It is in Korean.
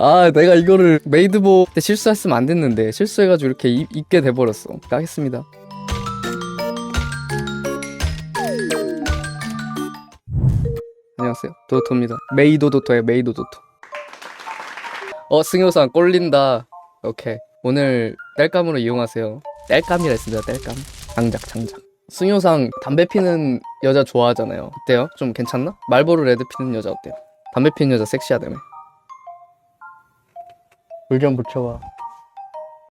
아, 내가 이거를 메이드복 때 실수했으면 안 됐는데 실수해가지고 이렇게 입게 돼버렸어. 가겠습니다. 안녕하세요, 도토입니다. 메이도도토예요, 메이도도토. 승효상 꼴린다. 오케이, 오늘 땔감으로 이용하세요. 땔감이라 했습니다. 땔감. 장작. 승효상 담배 피는 여자 좋아하잖아요. 어때요? 좀 괜찮나? 말보로 레드 피는 여자 어때요? 담배 피는 여자 섹시하다며. 물 좀 붙여와.